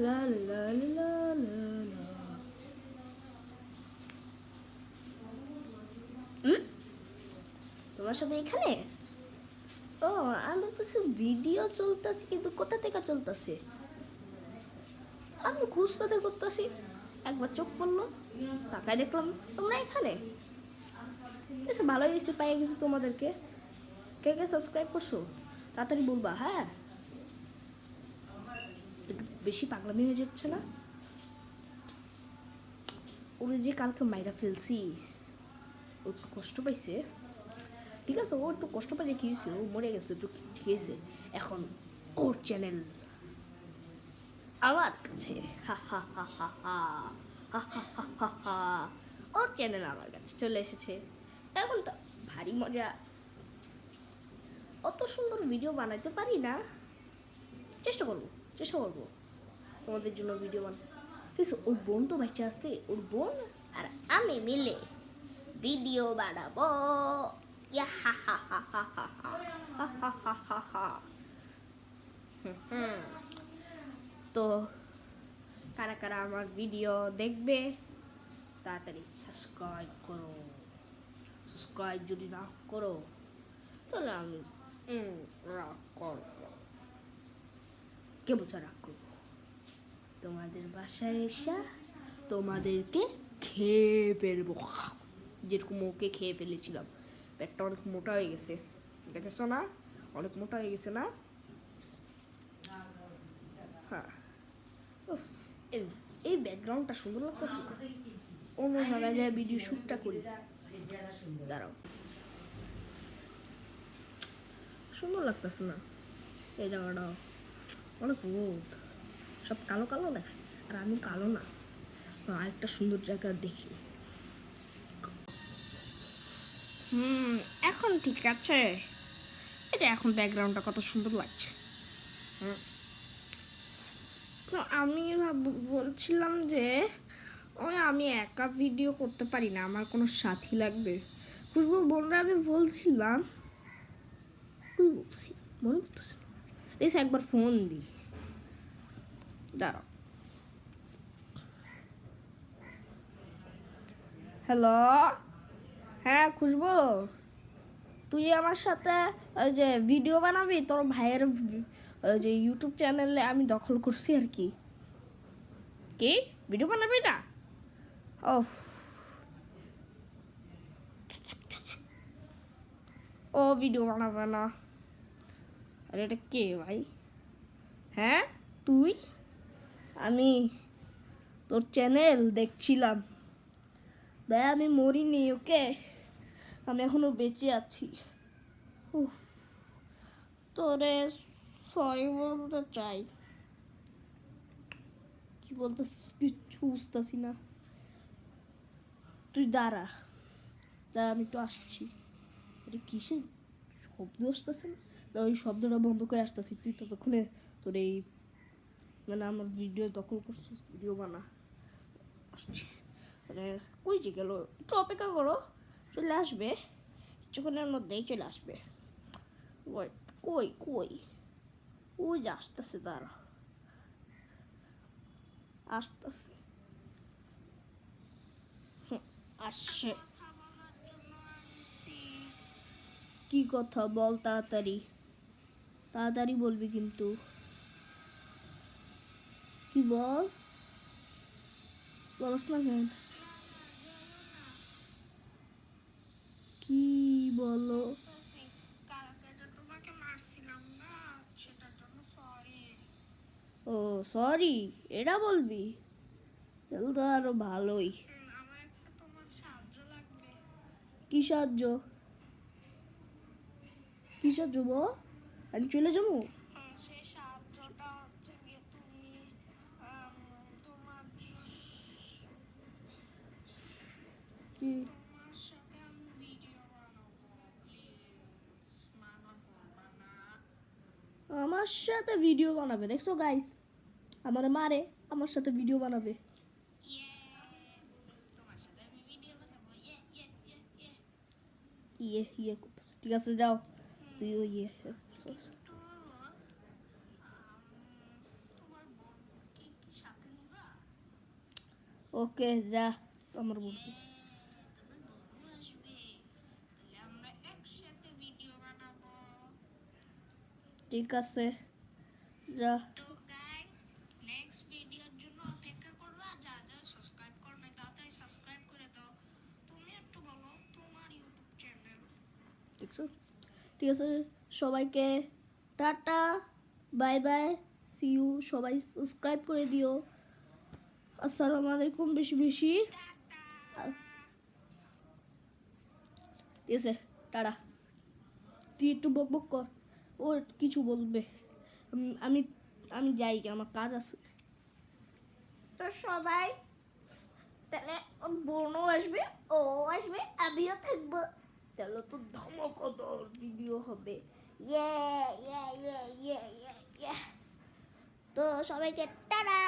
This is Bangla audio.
লা লা লা লা লা। তোমার সবাই এখানে? ও, আমি তো ভিডিও চলতেছি, কিন্তু কোথা থেকে চলতেছে? আমি খুঁজতে করতেছি, একবার চোখ পড়লো, তাকায় দেখলাম তোমরা এখানে। এসে ভালোই হয়েছে, পাইয়ে গেছি তোমাদেরকে। কে কে সাবস্ক্রাইব করছো তাড়াতাড়ি বলবা, হ্যাঁ? একটু বেশি পাগলামি হয়ে যাচ্ছে না? ওরে যে কালকে মাইরা ফেলছি, ও একটু কষ্ট পাইছে। ঠিক আছে, ও একটু কষ্ট পাইলে কি হয়েছে, ও মরে গেছে, একটু ঠিক আছে। এখন ওর চ্যানেল আমার কাছে, হা হা হা হা হা হা হা হা হা হা। ওর চ্যানেল আমার কাছে চলে এসেছে, এখন তো ভারী মজা। অত সুন্দর ভিডিও বানাইতে পারি না, চেষ্টা করবো, চেষ্টা করবো তোমাদের জন্য ভিডিও বানাবো। ঠিক আছে, ওর বোন তো বাচ্চা আছে, ওর বোন আর আমি মিলে ভিডিও বানাবো। ইয়া হা হা হা হা হা হা হা হা হা হা। তো কারা কারা আমার ভিডিও দেখবে তাড়াতাড়ি সাবস্ক্রাইব করো। সাবস্ক্রাইব যদি না করো তাহলে আমি রাগ করবো। কে বলছে রাগ করবো? তোমাদের বাসায় এসে তোমাদেরকে খেয়ে ফেলবো, যেরকম ওকে খেয়ে ফেলেছিলাম। পেটটা অনেক মোটা হয়ে গেছে, দেখেছো না? অনেক মোটা হয়ে গেছে না? হ্যাঁ। উফ, এই ব্যাকগ্রাউন্ডটা সুন্দর লাগতেছে না? অন্য জায়গায় যায় ভিডিও শ্যুটটা করি। দাঁড়াও, সুন্দর লাগতেছে না? এই জায়গাটা অনেক রোদ, সব কালো কালো দেখা যাচ্ছে, আর আমি কালো না। আরেকটা সুন্দর জায়গা দেখি। এখন ঠিক আছে। এটা এখন ব্যাকগ্রাউন্ডটা কত সুন্দর লাগছে। তো আমি বলছিলাম যে ওই আমি একা ভিডিও করতে পারি না, আমার কোনো সাথী লাগবে। খুশবু বোনরা আমি বলছিলাম, তুই বলছি মনে করতেছি এসে একবার ফোন দিই, দাঁড়াও। হ্যালো, হ্যাঁ খুশবু, তুই আমার সাথে ওই যে ভিডিও বানাবি, তোর ভাইয়ের ওই যে ইউটিউব চ্যানেলে আমি দখল করছি আর কি। কি ভিডিও বানাবি না? ও, ও ভিডিও বানাবে না? আরে এটা কে ভাই? হ্যাঁ তুই? আমি তোর চ্যানেল দেখছিলাম ভাই, আমি মরিনি, ওকে? আমি এখনো বেঁচে আছি। উফ, তোরে সরি বলতে চাই। কি বলতে, কিচ্ছু বুঝতেছি না। তুই দাঁড়া, দাঁড়া, আমি একটু আসছি। এটা কিসের শব্দ আসতেছে না? ওই শব্দটা বন্ধ করে আসতেছি। তুই ততক্ষণে তোর এই মানে আমার ভিডিও দখল করছিস, ভিডিও বানা। আসছি। মানে কই যে গেল, একটু অপেক্ষা করো, চলে আসবে, কিছুক্ষণের মধ্যেই চলে আসবে। ওই কই কই, ওই যে আসতেছে, দাঁড়া, আসতেছে, আসছে। কি কথা বল, তাড়াতাড়ি, তাড়াতাড়ি বলবি কিন্তু। কি বল, বলস না কেন? কি বলো? ও সরি, এটা বলবি? তাহলে তো আরো ভালোই। কি সাহায্য? কি সাহায্য বল? আমি চলে যাবো? কি আমার সাথে ভিডিও বানাবে? দেখছো গাইস, আমার মারে, আমার সাথে ভিডিও বানাবে। ইয়ে ইয়ে করতেছে, ঠিক আছে যাও, তুইও ইয়ে করছিস। ওকে যা আমার বন্ধু। তোমার বউ আসবে, তাহলে আমরা একসাথে ভিডিও বানাবো। ঠিক আছে যা। তো গাইস, নেক্সট ভিডিওর জন্য অপেক্ষা করবা। যা যা সাবস্ক্রাইব করবে তাড়াতাড়ি সাবস্ক্রাইব করে দাও। তুমি একটু বলো তোমার ইউটিউব চ্যানেল। ঠিক আছে, ঠিক আছে, সবাইকে tata, bye bye, see you. সবাই সাবস্ক্রাইব করে দিও। আসসালামু আলাইকুম বেশি বেশি। টাটা। ঠিক আছে, টাটা। তুই একটু বক বক কর, ও কিছু বলবে। আমি আমি যাই, আমার কাজ আছে। তো সবাই তাহলে ওর বোনও আসবে, ও আসবে, আমিও থাকবো। চলো তো ধমকদর ভিডিও হবে। ইয়ে ইয়ে ইয়ে ইয়ে ইয়ে ইয়ে। তো সবাইকে টাটা।